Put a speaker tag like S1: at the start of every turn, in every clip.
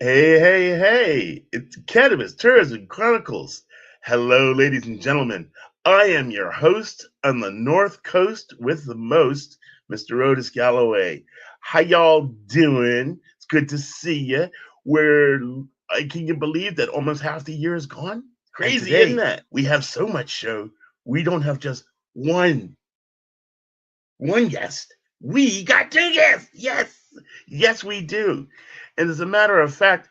S1: Hey, hey, hey, it's Cannabis Tourism Chronicles. Hello, ladies and gentlemen. I am your host on the North Coast with the most, Mr. Otis Galloway. How y'all doing? It's good to see you. Can you believe that almost half the year is gone?
S2: And
S1: Crazy, isn't
S2: today,
S1: that? We have so much show. We don't have just one one guest. We got two guests. Yes, yes, we do. And as a matter of fact,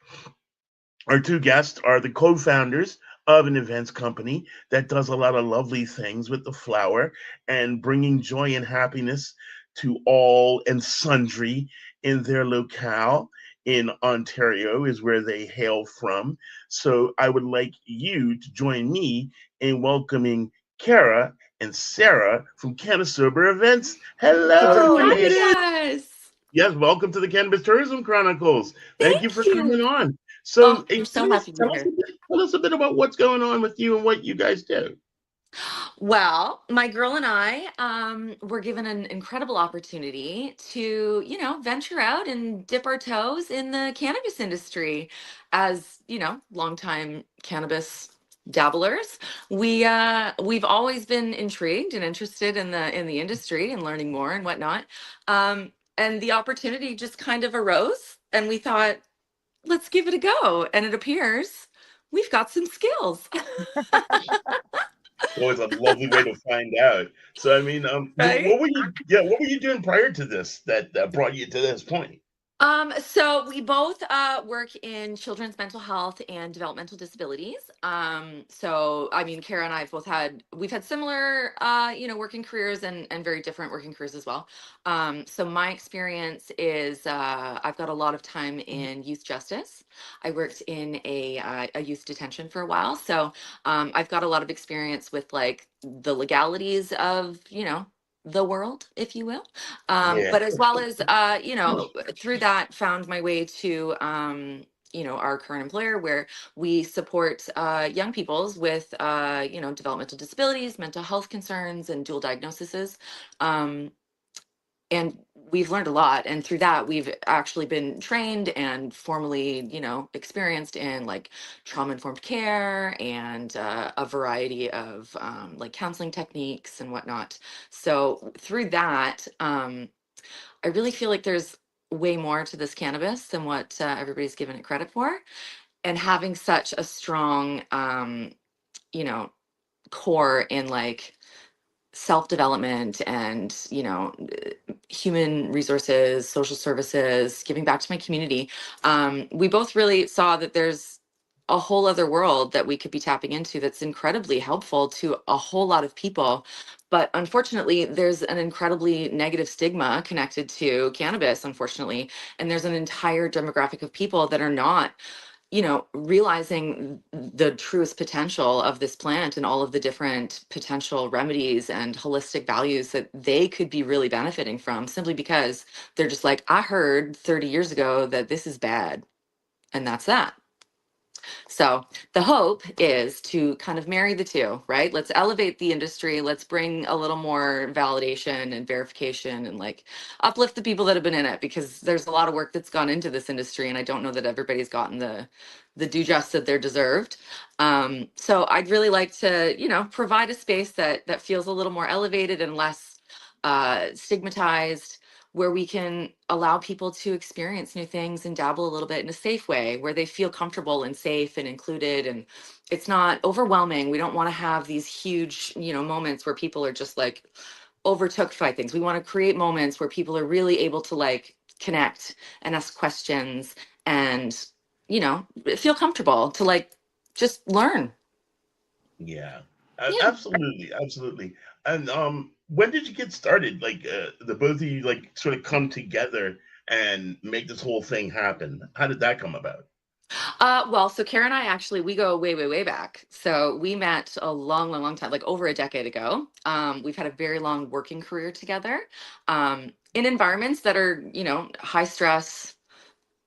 S1: our two guests are the co-founders of an events company that does a lot of lovely things with the flower and bringing joy and happiness to all and sundry in their locale in Ontario is where they hail from. So I would like you to join me in welcoming Kara and Sarah from CannaSober Events.
S2: thank you for
S1: Hello,
S2: joining
S1: ladies.
S2: us.
S3: Hi guys.
S1: Yes, welcome to the Cannabis Tourism Chronicles. Thank you
S3: Thank
S1: for
S3: you.
S1: coming on.
S3: Oh,
S1: So,
S3: I'm so happy to be here.
S1: tell us a bit about what's going on with you and what you guys do.
S3: Well, my girl and I were given an incredible opportunity to, venture out and dip our toes in the cannabis industry. As, longtime cannabis dabblers, we've always been intrigued and interested in the industry and learning more and whatnot. And the opportunity just kind of arose, and we thought, let's give it a go. And it appears we've got some skills.
S1: It's always a lovely way to find out. So, I mean,
S3: Right?
S1: what were you doing prior to this that brought you to this point?
S3: So we both work in children's mental health and developmental disabilities. So I mean, Kara and I have we've had similar, working careers and very different working careers as well. So my experience is I've got a lot of time in youth justice. I worked in a youth detention for a while, so I've got a lot of experience with like the legalities of the world, if you will.
S1: Yeah.
S3: But as well as, through that, found my way to, our current employer, where we support young peoples with, developmental disabilities, mental health concerns, and dual diagnoses. Um, and we've learned a lot, and through that we've actually been trained and formally experienced in like trauma informed care and a variety of like counseling techniques and whatnot. So through that, I really feel like there's way more to this cannabis than what everybody's given it credit for, and having such a strong you know core in like self development and human resources, social services, giving back to my community. We both really saw that there's a whole other world that we could be tapping into that's incredibly helpful to a whole lot of people. But unfortunately, there's an incredibly negative stigma connected to cannabis, unfortunately. And there's an entire demographic of people that are not realizing the truest potential of this plant and all of the different potential remedies and holistic values that they could be really benefiting from, simply because they're just like, I heard 30 years ago that this is bad, and that's that. So the hope is to kind of marry the two, right? Let's elevate the industry. Let's bring a little more validation and verification and like uplift the people that have been in it, because there's a lot of work that's gone into this industry, and I don't know that everybody's gotten the due just that they're deserved. So I'd really like to, provide a space that feels a little more elevated and less stigmatized, where we can allow people to experience new things and dabble a little bit in a safe way, where they feel comfortable and safe and included, and it's not overwhelming. We don't want to have these huge, moments where people are just like overtook by things. We want to create moments where people are really able to like connect and ask questions and, feel comfortable to like just learn.
S1: Yeah.
S3: Yeah.
S1: Absolutely, absolutely. And when did you get started? Like the both of you like sort of come together and make this whole thing happen. How did that come about?
S3: Well, so Kara and I actually, we go way, way, way back. So we met a long, long, long time, like over a decade ago. We've had a very long working career together, in environments that are, high stress,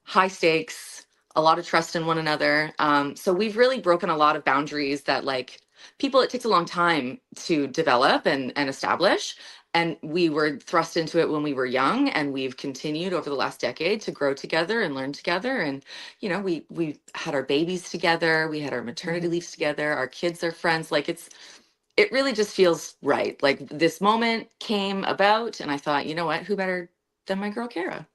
S3: high stakes, a lot of trust in one another. So we've really broken a lot of boundaries that like people, it takes a long time to develop and establish. and we were thrust into it when we were young, and we've continued over the last decade to grow together and learn together. And we had our babies together, we had our maternity
S2: Mhm.
S3: leaves together, our kids are friends. Like, it really just feels right. Like, this moment came about, and I thought, you know what, who better than my girl Kara?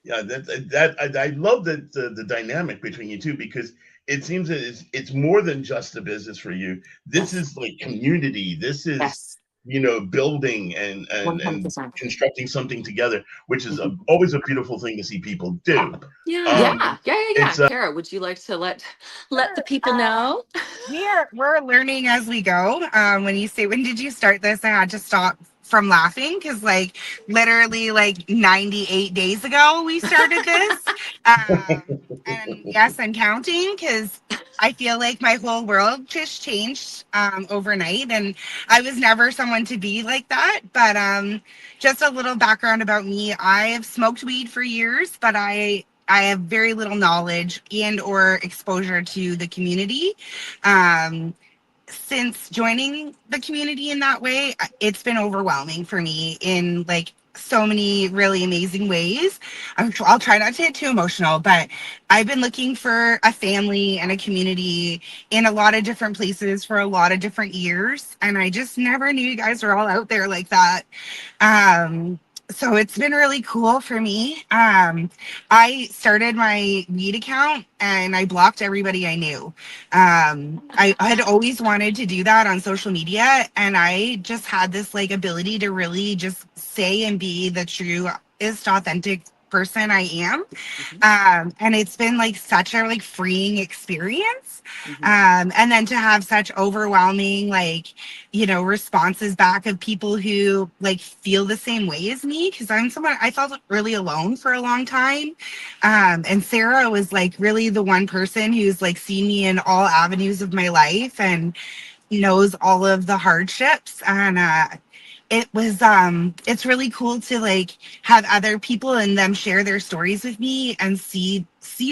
S1: Yeah, I love that the dynamic between you two, because it seems that it's more than just a business for you. This
S3: Yes.
S1: is like community. This is,
S3: Yes.
S1: building and
S3: 100%.
S1: constructing something together, which is always a beautiful thing to see people do.
S3: Yeah, yeah,
S1: Um,
S3: yeah, yeah, yeah.
S1: it's
S3: Kara, would you like to let the
S2: Sure.
S3: people know?
S2: We're learning as we go. When you say, when did you start this? I had to stop from laughing because like literally like 98 days ago we started this. And yes, I'm counting because I feel like my whole world just changed overnight, and I was never someone to be like that. But just a little background about me: I have smoked weed for years, but I have very little knowledge and or exposure to the community. Um, since joining the community in that way, it's been overwhelming for me in like so many really amazing ways. I'll try not to get too emotional, but I've been looking for a family and a community in a lot of different places for a lot of different years. And I just never knew you guys were all out there like that. Um, so it's been really cool for me. I started my weed account and I blocked everybody I knew. I had always wanted to do that on social media, and I just had this like ability to really just say and be the truest, authentic person I am.
S3: Mhm,
S2: And it's been like such a like freeing experience.
S3: mhm.
S2: And then to have such overwhelming like responses back of people who like feel the same way as me, because I'm someone I felt really alone for a long time. And Sarah was like really the one person who's like seen me in all avenues of my life and knows all of the hardships. And it's really cool to like have other people and them share their stories with me and see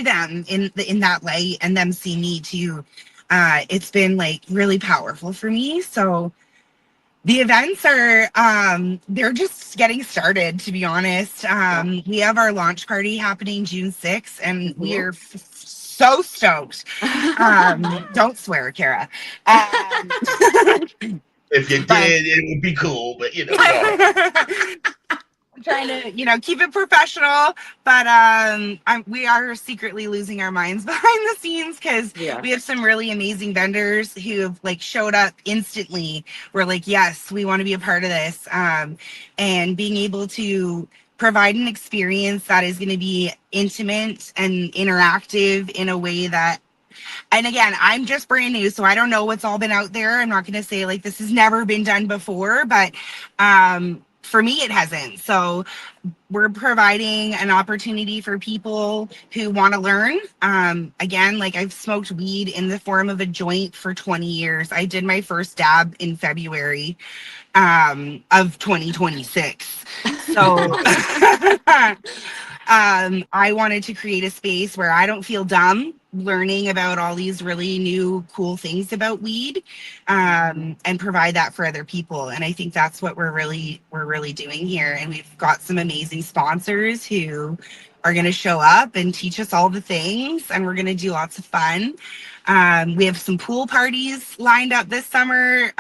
S2: them in that light, and them see me too. It's been like really powerful for me. So the events are they're just getting started, to be honest.
S3: Yeah.
S2: We have our launch party happening June 6th, and we
S3: Mhm.
S2: are so stoked. Don't swear, Kara.
S1: If you
S2: But
S1: did, it would be cool, but go ahead.
S2: I'm trying to, keep it professional, but we are secretly losing our minds behind the scenes because
S3: Yeah.
S2: we have some really amazing vendors who have like showed up instantly. We're like, yes, we want to be a part of this, and being able to provide an experience that is going to be intimate and interactive in a way that, and again, I'm just brand new, so I don't know what's all been out there. I'm not going to say like this has never been done before, but for me, it hasn't. So we're providing an opportunity for people who want to learn. Again, like I've smoked weed in the form of a joint for 20 years. I did my first dab in February of 2026. So I wanted to create a space where I don't feel dumb learning about all these really new cool things about weed, and provide that for other people. And I think that's what we're really doing here. And we've got some amazing sponsors who are going to show up and teach us all the things, and we're going to do lots of fun. We have some pool parties lined up this summer.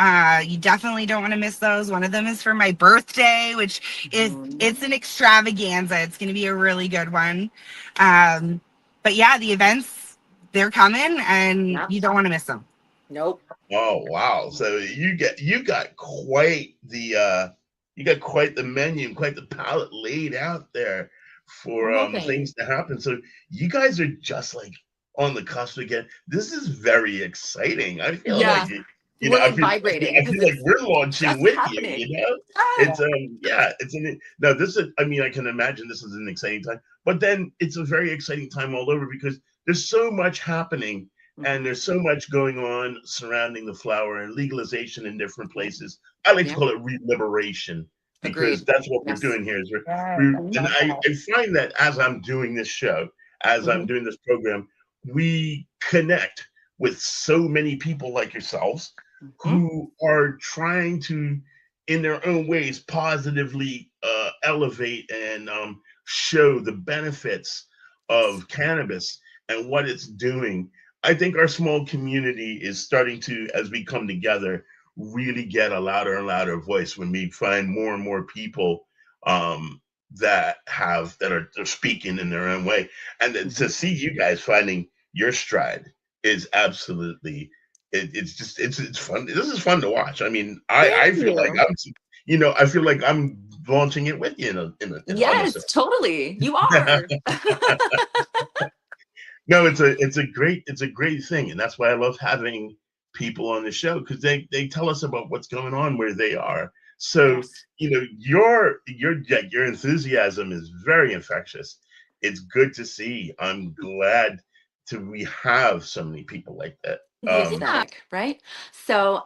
S2: You definitely don't want to miss those. One of them is for my birthday, which is
S3: Mhm.
S2: it's an extravaganza. It's going to be a really good one. But yeah, the events, they're coming, and
S3: Yeah.
S2: you don't want to miss them.
S3: Nope.
S1: Oh wow! So you got quite the menu, quite the palette laid out there
S3: I'm
S1: for
S3: hoping.
S1: things to happen. So you guys are just like on the cusp again. This is very exciting. I feel like
S3: Yeah. We're like vibrating
S1: I
S3: because
S1: feel like
S3: it's
S1: we're launching
S3: just
S1: with you.
S3: happening.
S1: It's
S3: Yes.
S1: yeah, it's an no. This is I mean I can imagine this is an exciting time, but then it's a very exciting time all over because there's so much happening and
S3: Mhm.
S1: there's so much going on surrounding the flower and legalization in different places. I like to
S3: Yeah.
S1: call it re-liberation because
S3: Agreed.
S1: that's what we're
S3: Yes.
S1: doing here.
S2: Yes, I
S1: And
S2: love that.
S1: I find that as I'm doing this show, as I'm
S3: Mhm.
S1: doing this program, we connect with so many people like yourselves
S3: Mhm.
S1: who are trying to in their own ways, positively elevate and show the benefits
S3: Yes.
S1: of cannabis and what it's doing. I think our small community is starting to, as we come together, really get a louder and louder voice when we find more and more people that are speaking in their own way, and then to see you guys finding your stride is absolutely it's fun. This is fun to watch. I mean,
S3: Thank
S1: I feel like
S3: you.
S1: I feel like I'm launching it with you in almost a
S3: Yes, totally. You are.
S1: no, it's a great thing, and that's why I love having people on the show, because they tell us about what's going on where they are. So
S3: Yes.
S1: your enthusiasm is very infectious. It's good to see. I'm glad to we have so many people like that.
S3: Yeah, right? So,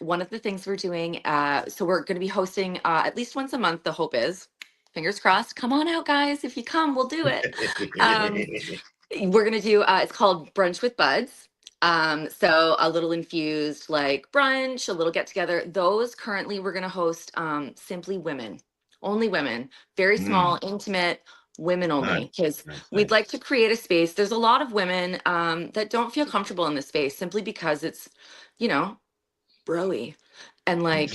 S3: one of the things we're doing, so we're going to be hosting at least once a month. The hope is, fingers crossed, come on out, guys. If you come, we'll do it. Um, we're going to do, it's called Brunch with Buds. So a little infused like brunch, a little get together. Those currently we're going to host simply women, only women, very small,
S1: Mm,
S3: intimate, women
S1: nice,
S3: only, because
S1: nice,
S3: we'd
S1: nice.
S3: like to create a space. There's a lot of women that don't feel comfortable in this space simply because it's, you know, broy and like,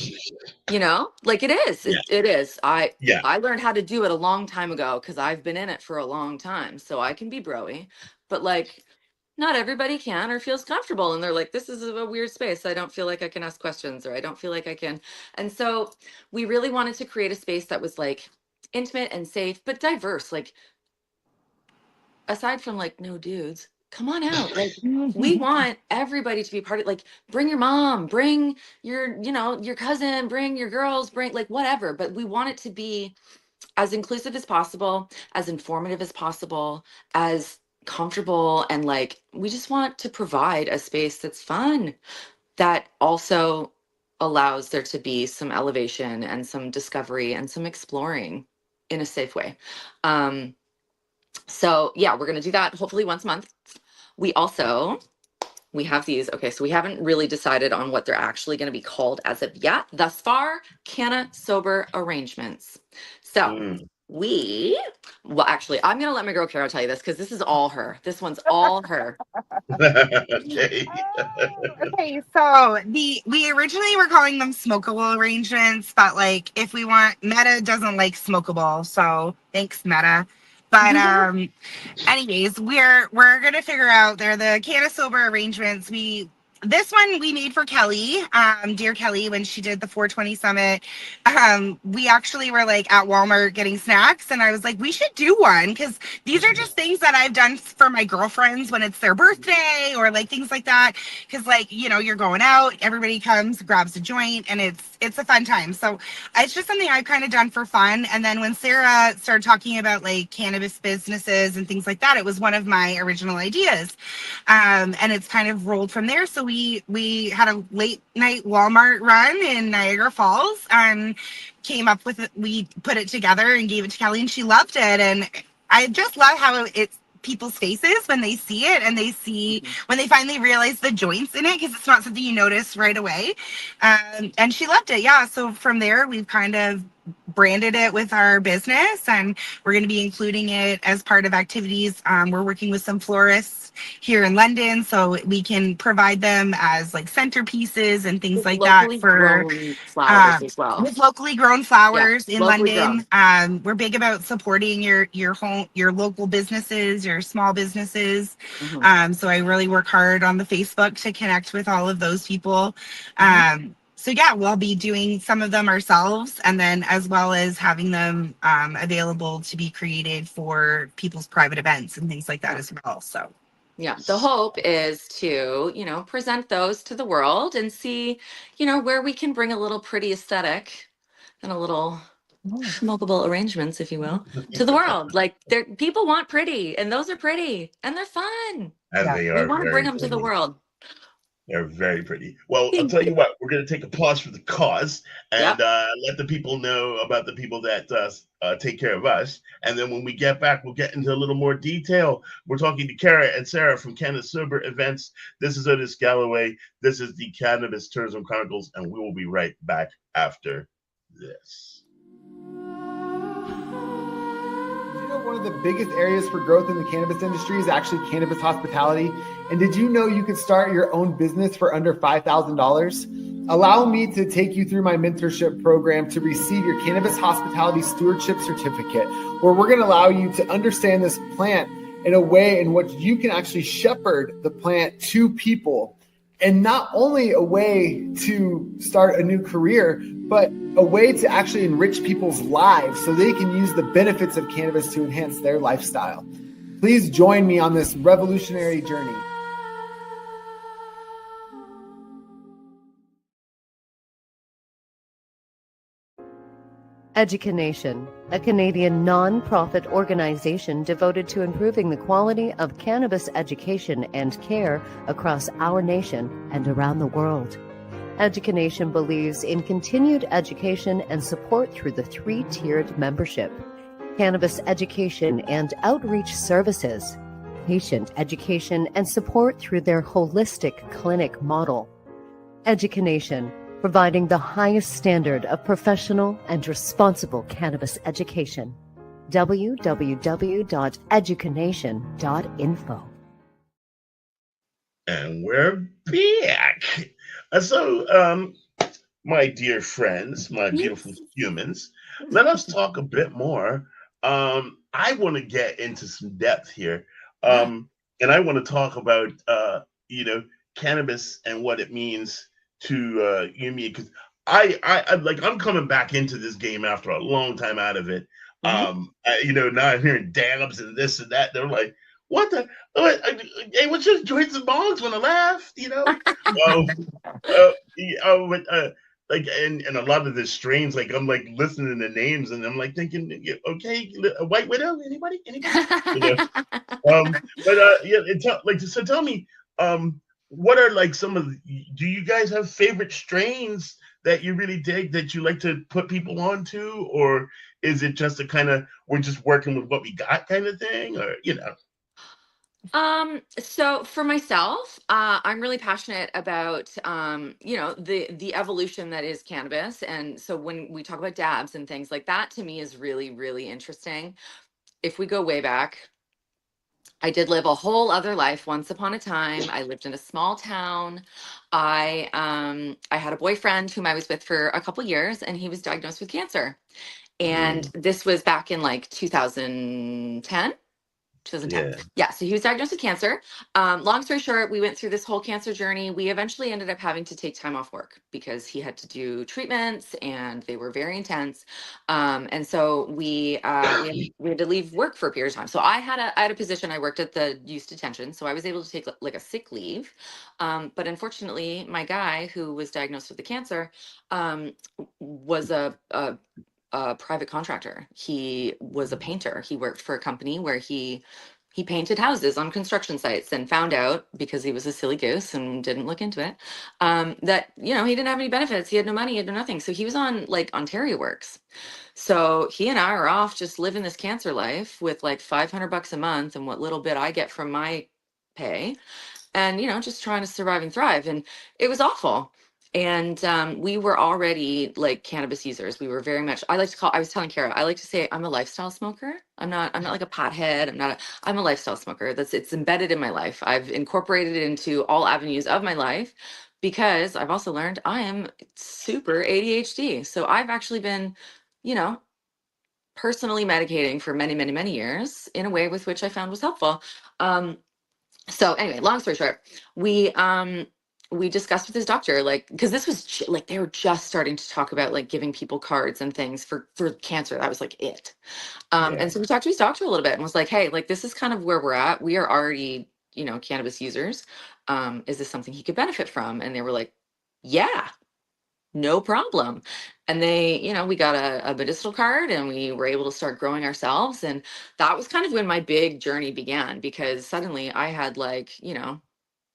S3: like it is.
S1: Yeah,
S3: It is.
S1: yeah.
S3: I learned how to do it a long time ago because I've been in it for a long time, so I can be broy, but like not everybody can or feels comfortable, and they're like, this is a weird space. I don't feel like I can ask questions, or I don't feel like I can. And so we really wanted to create a space that was like intimate and safe but diverse, like aside from like no dudes, come on out. Like we want everybody to be part of, like, bring your mom, bring your, your cousin, bring your girls, bring like whatever, but we want it to be as inclusive as possible, as informative as possible, as comfortable, and like we just want to provide a space that's fun, that also allows there to be some elevation and some discovery and some exploring in a safe way. So yeah, we're gonna do that hopefully once a month. We also we have these. Okay, so we haven't really decided on what they're actually going to be called as of yet. Thus far, CannaSober arrangements. So
S1: Mm.
S3: well, actually, I'm going to let my girl Kara tell you this because this is all her. This one's all her.
S1: Okay.
S2: Okay, so we originally were calling them smokable arrangements, but like if we want, Meta doesn't like smokable, so thanks Meta. But anyways, we're gonna figure out they're the CannaSober arrangements. This one we made for Kelly, dear Kelly, when she did the 420 summit. We actually were like at Walmart getting snacks, and I was like, we should do one because these are just things that I've done for my girlfriends when it's their birthday or like things like that. Because like you're going out, everybody comes, grabs a joint, and it's a fun time. So it's just something I've kind of done for fun. And then when Sarah started talking about like cannabis businesses and things like that, it was one of my original ideas. And it's kind of rolled from there. So we had a late night Walmart run in Niagara Falls and came up with it. We put it together and gave it to Kelly, and she loved it. And I just love how it's people's faces when they see it, and they see when they finally realize the joints in it, because it's not something you notice right away. And she loved it. Yeah. So from there, we've kind of branded it with our business, and we're going to be including it as part of activities. We're working with some florists here in London, so we can provide them as like centerpieces and things
S3: With
S2: like that
S3: locally
S2: for
S3: grown flowers as well.
S2: with locally grown
S3: Yeah,
S2: flowers in
S3: locally
S2: London.
S3: grown.
S2: We're big about supporting your home, your local businesses, your small businesses.
S3: Hmm.
S2: So I really work hard on the Facebook to connect with all of those people.
S3: Hmm.
S2: So yeah, we'll be doing some of them ourselves, and then as well as having them available to be created for people's private events and things like that as well. So
S3: Yeah, the hope is to, present those to the world and see, where we can bring a little pretty aesthetic and a little schmokable arrangements, if you will, to the world. Like people want pretty, and those are pretty, and they're fun.
S1: And
S2: yeah.
S1: they
S3: We
S1: are
S3: want to bring
S1: very
S3: them to the
S1: pretty.
S3: world.
S1: They're very pretty. Well, I'll tell you what, we're going to take applause for the cause and
S3: Yep.
S1: let the people know about the people that take care of us. And then when we get back, we'll get into a little more detail. We're talking to Kara and Sarah from CannaSober Events. This is Otis Galloway. This is the Cannabis Tourism Chronicles, and we will be right back after this.
S4: You know, one of the biggest areas for growth in the cannabis industry is actually cannabis hospitality. And did you know you could start your own business for under $5,000? Allow me to take you through my mentorship program to receive your cannabis hospitality stewardship certificate, where we're going to allow you to understand this plant in a way in which you can actually shepherd the plant to people. And not only a way to start a new career, but a way to actually enrich people's lives so they can use the benefits of cannabis to enhance their lifestyle. Please join me on this revolutionary journey.
S5: Educanation, a Canadian non-profit organization devoted to improving the quality of cannabis education and care across our nation and around the world. Educanation believes in continued education and support through the three-tiered membership: cannabis education and outreach services, patient education and support through their holistic clinic model. Educanation, providing the highest standard of professional and responsible cannabis education. www.educanation.info.
S1: And we're back. My dear friends, my beautiful humans, let us talk a bit more. I want to get into some depth here. And I want to talk about, cannabis and what it means to you, me, because I'm coming back into this game after a long time out of it. Now I'm hearing dabs and this and that. They're like, what the? It was just joints and bongs when I left, and a lot of the strains, like I'm like listening to names and I'm like thinking, okay, a white widow, anybody? So tell me, what are like some of do you guys have favorite strains that you really dig that you like to put people onto, or is it just a kind of we're just working with what we got kind of thing, or
S3: So for myself, I'm really passionate about, the evolution that is cannabis. And so when we talk about dabs and things like that, to me is really, really interesting. If we go way back, I did live a whole other life once upon a time. I lived in a small town. I had a boyfriend whom I was with for a couple years, and he was diagnosed with cancer. And this was back in like 2010. 2010. Yeah. So he was diagnosed with cancer. Long story short, we went through this whole cancer journey. We eventually ended up having to take time off work because he had to do treatments and they were very intense. And so we had to leave work for a period of time. So I had a position. I worked at the youth detention, so I was able to take like a sick leave. But unfortunately, my guy who was diagnosed with the cancer was a private contractor. He was a painter. He worked for a company where he painted houses on construction sites, and found out, because he was a silly goose and didn't look into it, that he didn't have any benefits. He had no money. He had no nothing. So he was on like Ontario Works. So he and I are off just living this cancer life with like $500 a month and what little bit I get from my pay, and just trying to survive and thrive. And it was awful. And we were already like cannabis users. We were very much, I was telling Kara, I like to say I'm a lifestyle smoker. I'm not like a pothead. I'm a lifestyle smoker. It's embedded in my life. I've incorporated it into all avenues of my life, because I've also learned I am super ADHD. So I've actually been, personally medicating for many, many, many years in a way with which I found was helpful. So anyway, long story short, we discussed with his doctor, like, because this was like they were just starting to talk about like giving people cards and things for cancer. That was like it. And so we talked to his doctor a little bit and was like, hey, like this is kind of where we're at. We are already, cannabis users. Is this something he could benefit from? And they were like, yeah, no problem. And we got a medicinal card and we were able to start growing ourselves. And that was kind of when my big journey began, because suddenly I had like,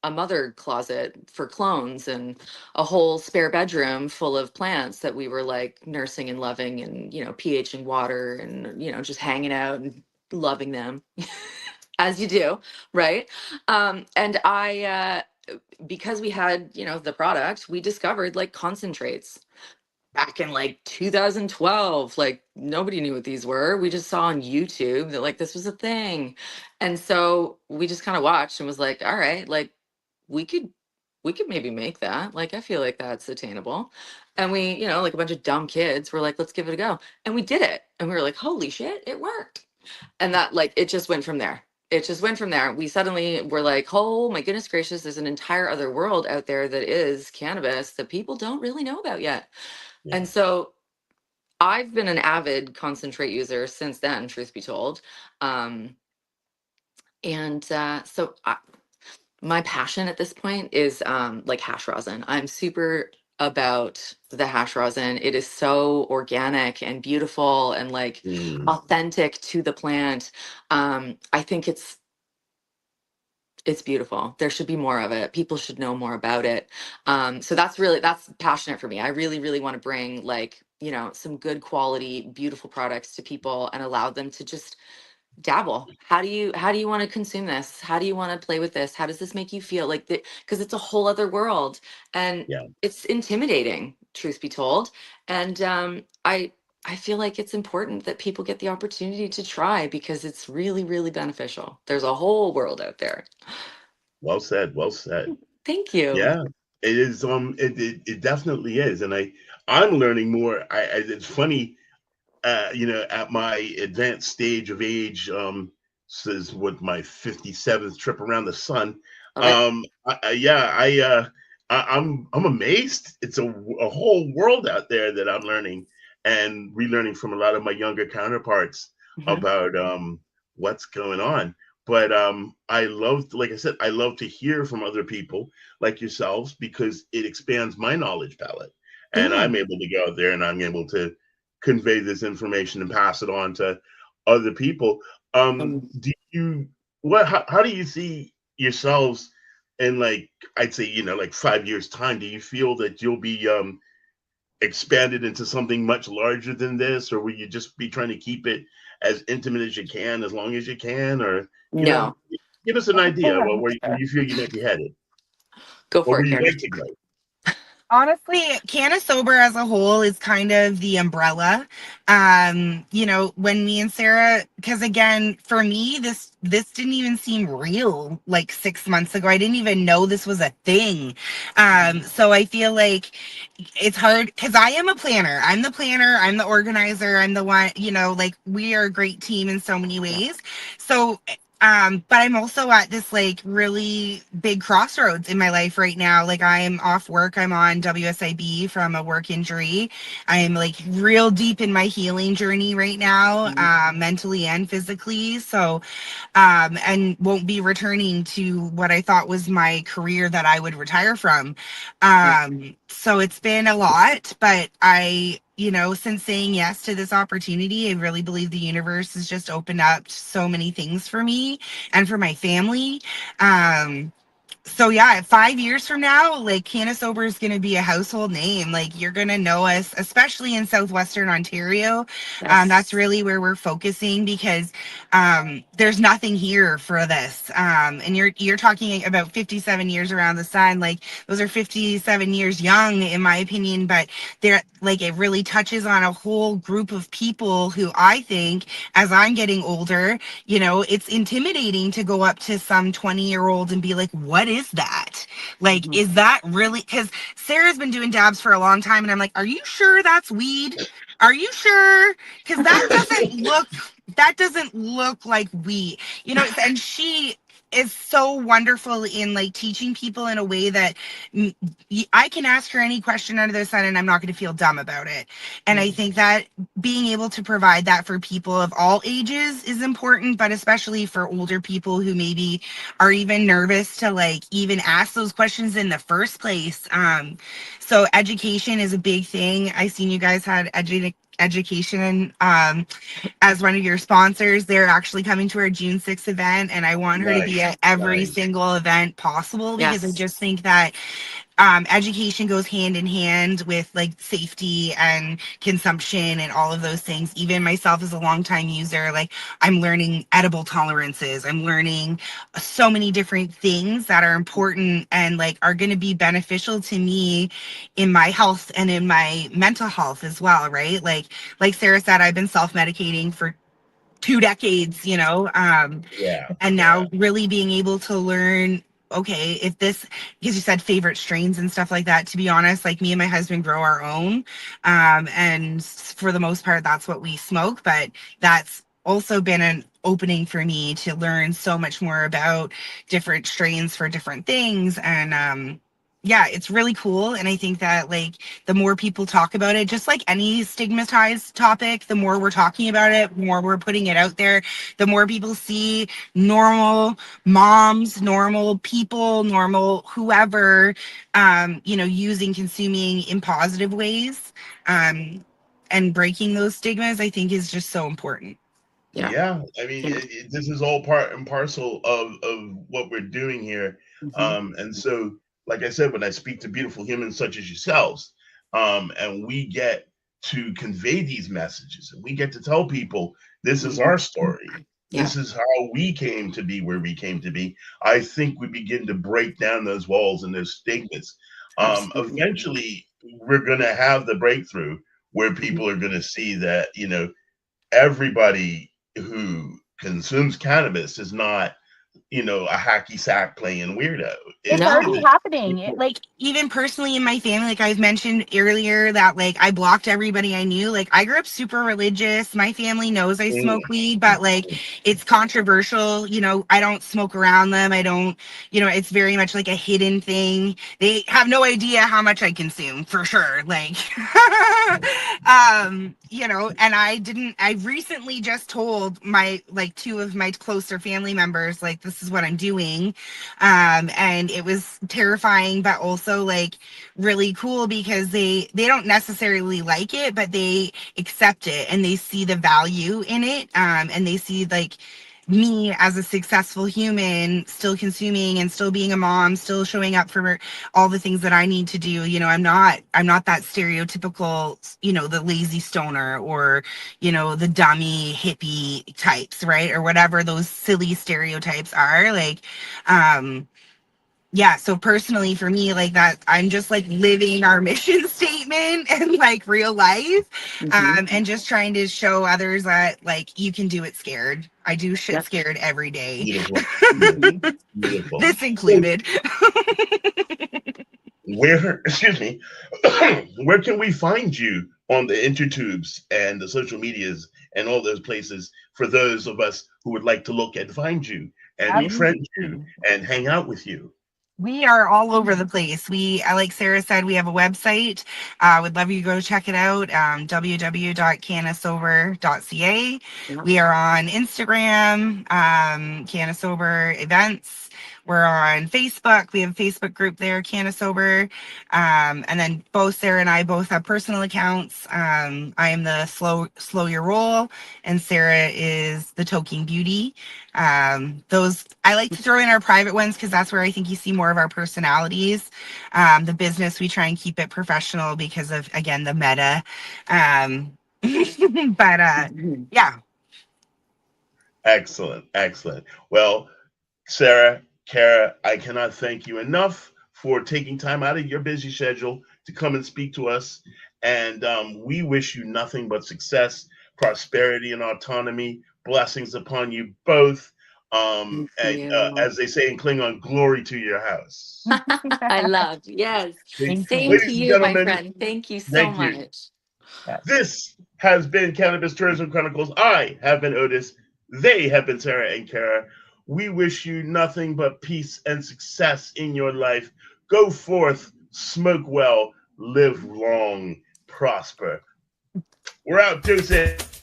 S3: a mother closet for clones and a whole spare bedroom full of plants that we were like nursing and loving and, pHing water and, just hanging out and loving them as you do. Right. And because we had, the product, we discovered like concentrates. back in like 2012. Like nobody knew what these were. We just saw on YouTube that like this was a thing. And so we just kind of watched and was like, all right, like we could maybe make that. Like I feel like that's attainable. And we, you know, like a bunch of dumb kids were like, let's give it a go. And we did it. And we were like, holy shit, it worked. And that like it just went from there. It just went from there. We suddenly were like, oh my goodness gracious, there's an entire other world out there that is cannabis that people don't really know about yet.
S1: Yeah.
S3: And so I've been an avid concentrate user since then, truth be told. My passion at this point is like hash rosin. I'm super about the hash rosin. It is so organic and beautiful and like authentic to the plant. I think it's beautiful. There should be more of it. People should know more about it. So that's passionate for me. I really, really want to bring like, you know, some good quality, beautiful products to people and allow them to just dabble. How do you want to consume this? How do you want to play with this? How does this make you feel? Like because it's a whole other world and it's intimidating, truth be told. And I feel like it's important that people get the opportunity to try because it's really, really beneficial. There's a whole world out there.
S1: Well said. Well said.
S3: Thank you.
S1: Yeah, it is. It definitely is, and I'm learning more. It's funny, you know, at my advanced stage of age, this is what my 57th trip around the sun.
S3: Okay.
S1: I'm amazed. It's a whole world out there that I'm learning and relearning from a lot of my younger counterparts about what's going on. But like I said, I love to hear from other people like yourselves because it expands my knowledge palette. And I'm able to go out there and I'm able to convey this information and pass it on to other people. How do you see yourselves in like, I'd say, you know, like 5 years time? Do you feel that you'll be expanded into something much larger than this, or will you just be trying to keep it as intimate as you can, as long as you can, or you know, give us an idea about where you feel you might be headed?
S3: Go for it,
S1: Karen.
S3: Karen.
S1: Like to go?
S2: Honestly, CannaSober as a whole is kind of the umbrella. You know, when me and Sarah, because again, for me, this didn't even seem real like 6 months ago. I didn't even know this was a thing. So I feel like it's hard because I am a planner. I'm the planner. I'm the organizer. I'm the one, you know, like we are a great team in so many ways. So but I'm also at this like really big crossroads in my life right now. Like I'm off work. I'm on WSIB from a work injury. I'm like real deep in my healing journey right now, mentally and physically. So, and won't be returning to what I thought was my career that I would retire from. So it's been a lot, but you know, since saying yes to this opportunity, I really believe the universe has just opened up so many things for me and for my family. So yeah, 5 years from now, like CannaSober is going to be a household name. Like you're going to know us, especially in Southwestern Ontario.
S3: Yes.
S2: That's really where we're focusing because there's nothing here for this. And you're talking about 57 years around the sun. Like those are 57 years young, in my opinion, but they're like it really touches on a whole group of people who I think, as I'm getting older, you know, it's intimidating to go up to some 20-year-old and be like, what is that? Like, is that really? Because Sarah's been doing dabs for a long time, and I'm like, are you sure that's weed? Are you sure? Because that doesn't look like weed, you know. And she is so wonderful in like teaching people in a way that I can ask her any question under the sun and I'm not going to feel dumb about it. And I think that being able to provide that for people of all ages is important, but especially for older people who maybe are even nervous to like even ask those questions in the first place. So education is a big thing. I seen you guys had education as one of your sponsors. They're actually coming to our June 6th event, and I want her to be at every single event possible because I just think that education goes hand in hand with like safety and consumption and all of those things. Even myself as a longtime user, like I'm learning edible tolerances. I'm learning so many different things that are important and like are going to be beneficial to me in my health and in my mental health as well, right? Like Sarah said, I've been self-medicating for 2 decades,
S1: Yeah.
S2: and now really being able to learn, okay, if this, because you said favorite strains and stuff like that, to be honest, like me and my husband grow our own, and for the most part that's what we smoke, but that's also been an opening for me to learn so much more about different strains for different things. And yeah, it's really cool. And I think that like the more people talk about it, just like any stigmatized topic, the more we're talking about it, the more we're putting it out there, the more people see normal moms, normal people, normal whoever, using, consuming in positive ways, and breaking those stigmas, I think is just so important.
S3: Yeah.
S1: Yeah, I mean,
S3: Yeah.
S1: this is all part and parcel of what we're doing here. And so, like I said, when I speak to beautiful humans such as yourselves, and we get to convey these messages, and we get to tell people this is our story,
S3: Yeah.
S1: this is how we came to be where we came to be. I think we begin to break down those walls and those stigmas.
S3: Absolutely.
S1: Eventually, we're going to have the breakthrough where people are going to see that, everybody who consumes cannabis is not, a hacky sack playing weirdo.
S2: It's
S1: It's
S2: already
S3: No.
S2: happening. Like even personally in my family, like I've mentioned earlier that like I blocked everybody I knew. Like I grew up super religious. My family knows I
S1: mm,
S2: smoke weed, but like it's controversial. I don't smoke around them. I don't, it's very much like a hidden thing. They have no idea how much I consume for sure. Like, and I recently just told my, like two of my closer family members, like, this is what I'm doing. And it was terrifying, but also like really cool because they don't necessarily like it, but they accept it and they see the value in it, and they see like me as a successful human still consuming and still being a mom, still showing up for all the things that I need to do. I'm not that stereotypical, the lazy stoner or the dummy hippie types, right? Or whatever those silly stereotypes are, like yeah, so personally for me, like that, I'm just like living our mission statement and like real life, and just trying to show others that like you can do it scared. I do shit scared every day,
S1: beautiful, beautiful.
S2: this
S1: So
S2: included.
S1: excuse me, where can we find you on the intertubes and the social medias and all those places for those of us who would like to look and find you and befriend you and hang out with you?
S2: We are all over the place. Like Sarah said, we have a website. Would love you to go check it out. www.CannaSober.ca.
S3: Yeah.
S2: We are on Instagram, CannaSober Events. We're on Facebook. We have a Facebook group there, CannaSober. And then both Sarah and I both have personal accounts. I am the slow your roll, and Sarah is the toking beauty. Those I like to throw in our private ones because that's where I think you see more of our personalities. The business, we try and keep it professional because of, again, the meta. But yeah.
S1: Excellent. Well, Sarah, Kara, I cannot thank you enough for taking time out of your busy schedule to come and speak to us. And we wish you nothing but success, prosperity, and autonomy. Blessings upon you both.
S3: Thank
S1: And
S3: you.
S1: as they say in Klingon, glory to your house.
S3: I loved. Yes.
S4: Thank
S3: Same
S4: you.
S3: to
S1: Ladies and
S3: you, my
S1: gentlemen,
S3: friend. Thank you so
S1: thank you.
S3: much.
S1: This has been Cannabis Tourism Chronicles. I have been Otis. They have been Sarah and Kara. We wish you nothing but peace and success in your life. Go forth, smoke well, live long, prosper. We're out, deuces.